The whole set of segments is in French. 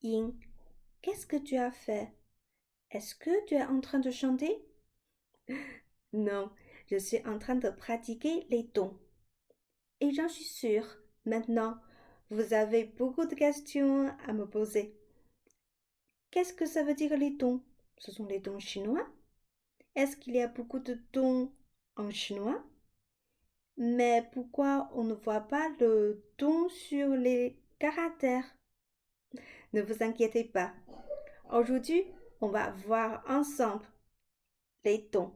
Ying, qu'est-ce que tu as fait? Est-ce que tu es en train de chanter? Non, je suis en train de pratiquer les tons. Et j'en suis sûre, maintenant, vous avez beaucoup de questions à me poser. Qu'est-ce que ça veut dire les tons? Ce sont les tons chinois? Est-ce qu'il y a beaucoup de tons en chinois? Mais pourquoi on ne voit pas le ton sur les caractères? Ne vous inquiétez pas. Aujourd'hui, on va voir ensemble les tons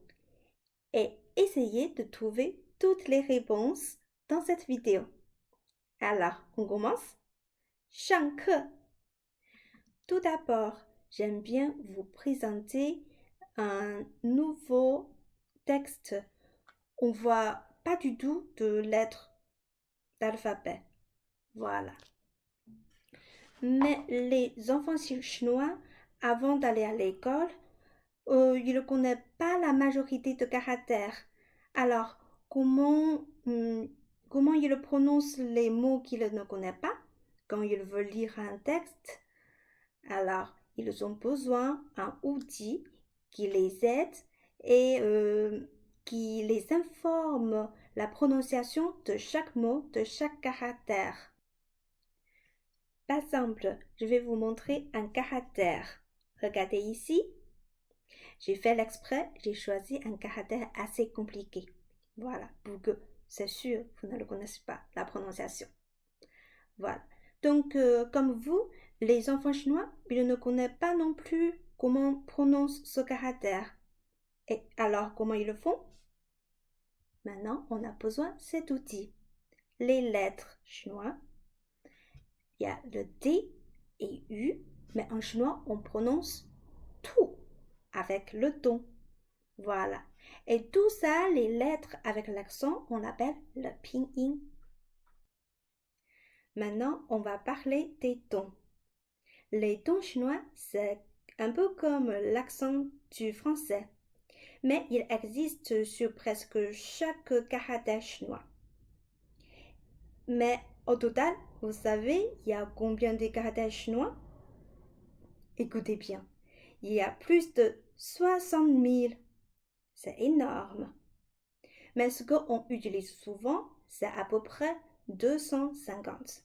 et essayer de trouver toutes les réponses dans cette vidéo. Alors, on commence? 上课. Tout d'abord, j'aime bien vous présenter un nouveau texte. On voit pas du tout de lettres d'alphabet. Voilà. Mais les enfants chinois, avant d'aller à l'école, ils ne connaissent pas la majorité de caractères. Alors, comment ils prononcent les mots qu'ils ne connaissent pas quand ils veulent lire un texte? Alors, ils ont besoin d'un outil qui les aide et qui les informe la prononciation de chaque mot, de chaque caractère. Par exemple, je vais vous montrer un caractère. Regardez ici. J'ai fait l'exprès, j'ai choisi un caractère assez compliqué. Voilà, pour que, c'est sûr, vous ne le connaissez pas, la prononciation. Voilà. Donc, comme vous, les enfants chinois, ils ne connaissent pas non plus comment on prononce ce caractère. Et alors, comment ils le font? Maintenant, on a besoin de cet outil. Les lettres chinois, il y a le D et U, mais en chinois, on prononce tout avec le ton. Voilà. Et tout ça, les lettres avec l'accent, on l'appelle le pinyin. Maintenant, on va parler des tons. Les tons chinois, c'est un peu comme l'accent du français, mais il existe sur presque chaque caractère chinois. Mais au total, vous savez, il y a combien de caractères chinois? Écoutez bien, il y a plus de 60 000. C'est énorme. Mais ce qu'on utilise souvent, c'est à peu près 250.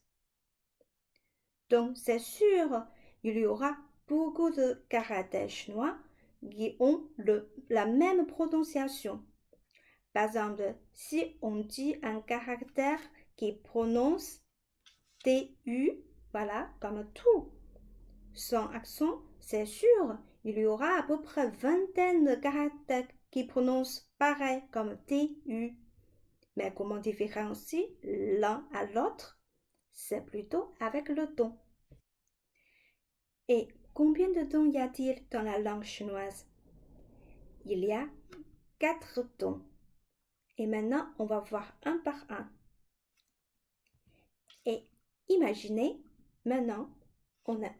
Donc, c'est sûr, il y aura beaucoup de caractères chinois qui ont la même prononciation. Par exemple, si on dit un caractère qui prononce TU, voilà, comme tout, sans accent, c'est sûr, il y aura à peu près vingtaine de caractères qui prononcent pareil comme TU. Mais comment différencier l'un à l'autre? C'est plutôt avec le ton. Et combien de tons y a-t-il dans la langue chinoise? Il y a 4 tons. Et maintenant, on va voir un par un. Et imaginez, maintenant, on est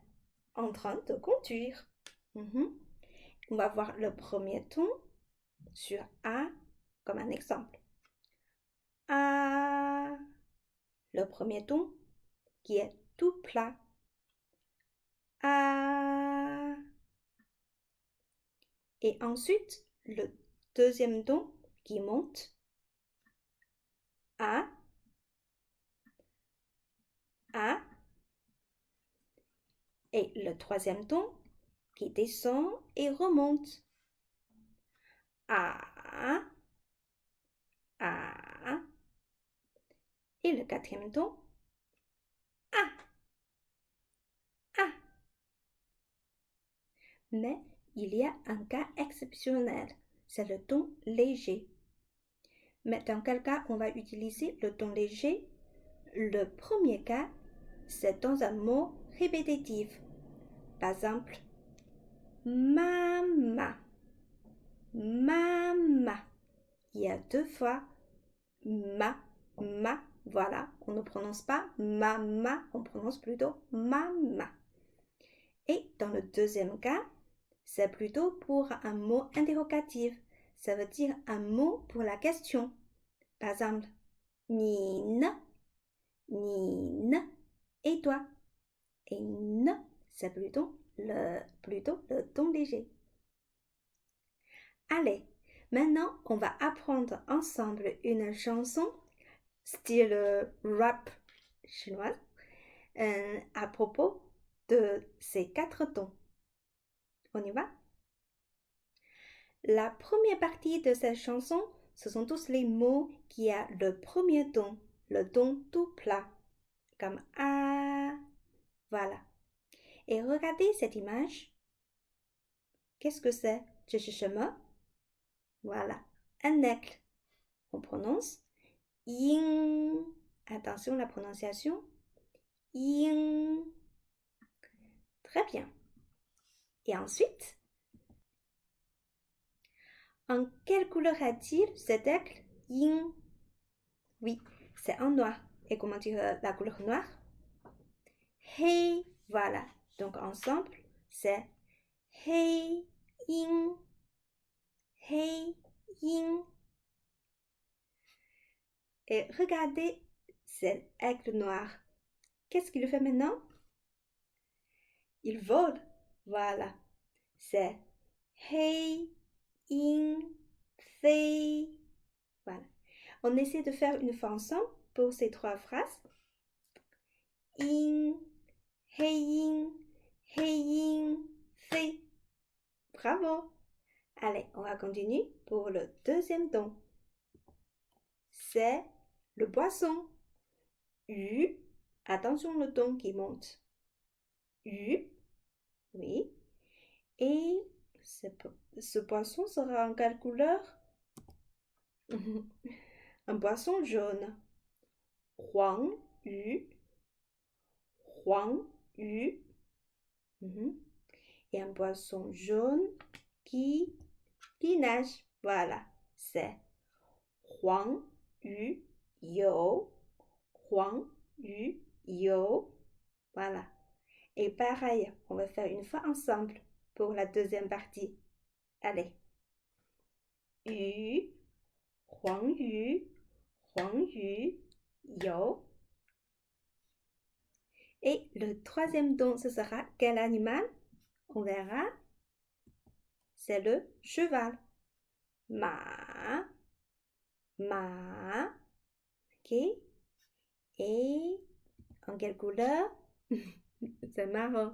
en train de conduire. On va voir le premier ton sur A comme un exemple. A, le premier ton qui est tout plat. A. Et ensuite, le deuxième ton qui monte. A. A. Et le troisième ton qui descend et remonte. A. A. Et le quatrième ton. A. A. Mais il y a un cas exceptionnel, c'est le ton léger. Mais dans quel cas on va utiliser le ton léger? Le premier cas, c'est dans un mot répétitif. Par exemple, mama. Mama. Il y a 2 fois ma. Voilà, on ne prononce pas mama, on prononce plutôt mama. Et dans le deuxième cas, c'est plutôt pour un mot interrogatif. Ça veut dire un mot pour la question. Par exemple, ni ne, et toi. Et ne, c'est plutôt le ton léger. Allez, maintenant on va apprendre ensemble une chanson style rap chinois à propos de ces 4 tons. On y va? La première partie de cette chanson, ce sont tous les mots qui ont le premier ton, le ton tout plat, comme A. Voilà. Et regardez cette image. Qu'est-ce que c'est? 这是什么? Voilà, un aigle. On prononce yin. Attention la prononciation. Yin. Très bien. Et ensuite, en quelle couleur a-t-il cet aigle yin? Oui, c'est en noir. Et comment dire la couleur noire? Hei. Voilà. Donc ensemble, c'est hei yin. Hei yin. Et regardez cet aigle noir. Qu'est-ce qu'il fait maintenant? Il vole. Voilà. C'est hei yin fei. Voilà. On essaie de faire une fois ensemble pour ces 3 phrases. Yin, hei yin, fei. Bravo. Allez, on va continuer pour le deuxième ton. C'est le poisson. U. Attention le ton qui monte. U. Oui. Et ce poisson sera en quelle couleur? Un poisson jaune. Huang yu. Huang yu. Et un poisson jaune qui nage. Voilà, c'est Huang yu you. Huang yu you. Voilà. Et pareil, on va faire une fois ensemble pour la deuxième partie. Allez. Yu, Huang yu you. Et le troisième don, ce sera quel animal? On verra. C'est le cheval. Ma. Ok. Et en quelle couleur? C'est marrant.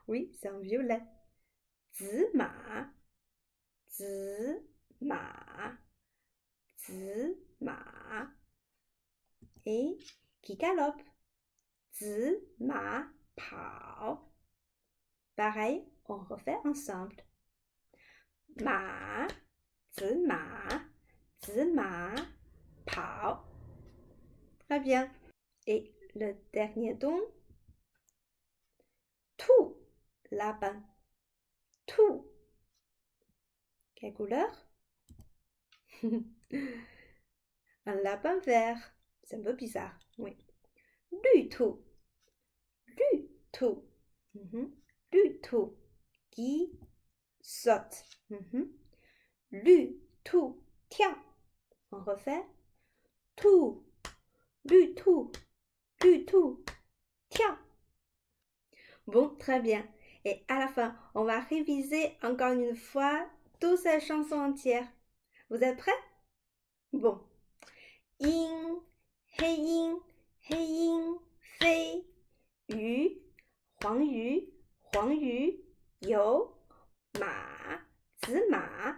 Oui, c'est en violet. Zima. Et qui galope? Zima pao. Pareil, on refait ensemble. Ma, zima pao. Très bien. Et le dernier don? Tout, lapin. Tout. Quelle couleur? Un lapin vert. C'est un peu bizarre, oui. Du tout. Du tout. Qui saute. Du tout. Tiens. On refait. Tout. Du tout. Tiens. Bon, très bien. Et à la fin, on va réviser encore une fois toute cette chanson entière. Vous êtes prêts? Bon. Yin, hei yin, fei. Yu, huang yu, you. Ma, zima,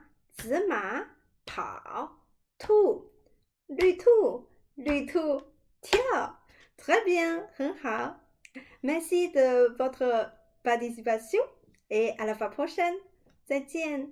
pao. Tout, du tout, tiens. Très bien, 很好. Merci de votre participation et à la fois prochaine. 再见。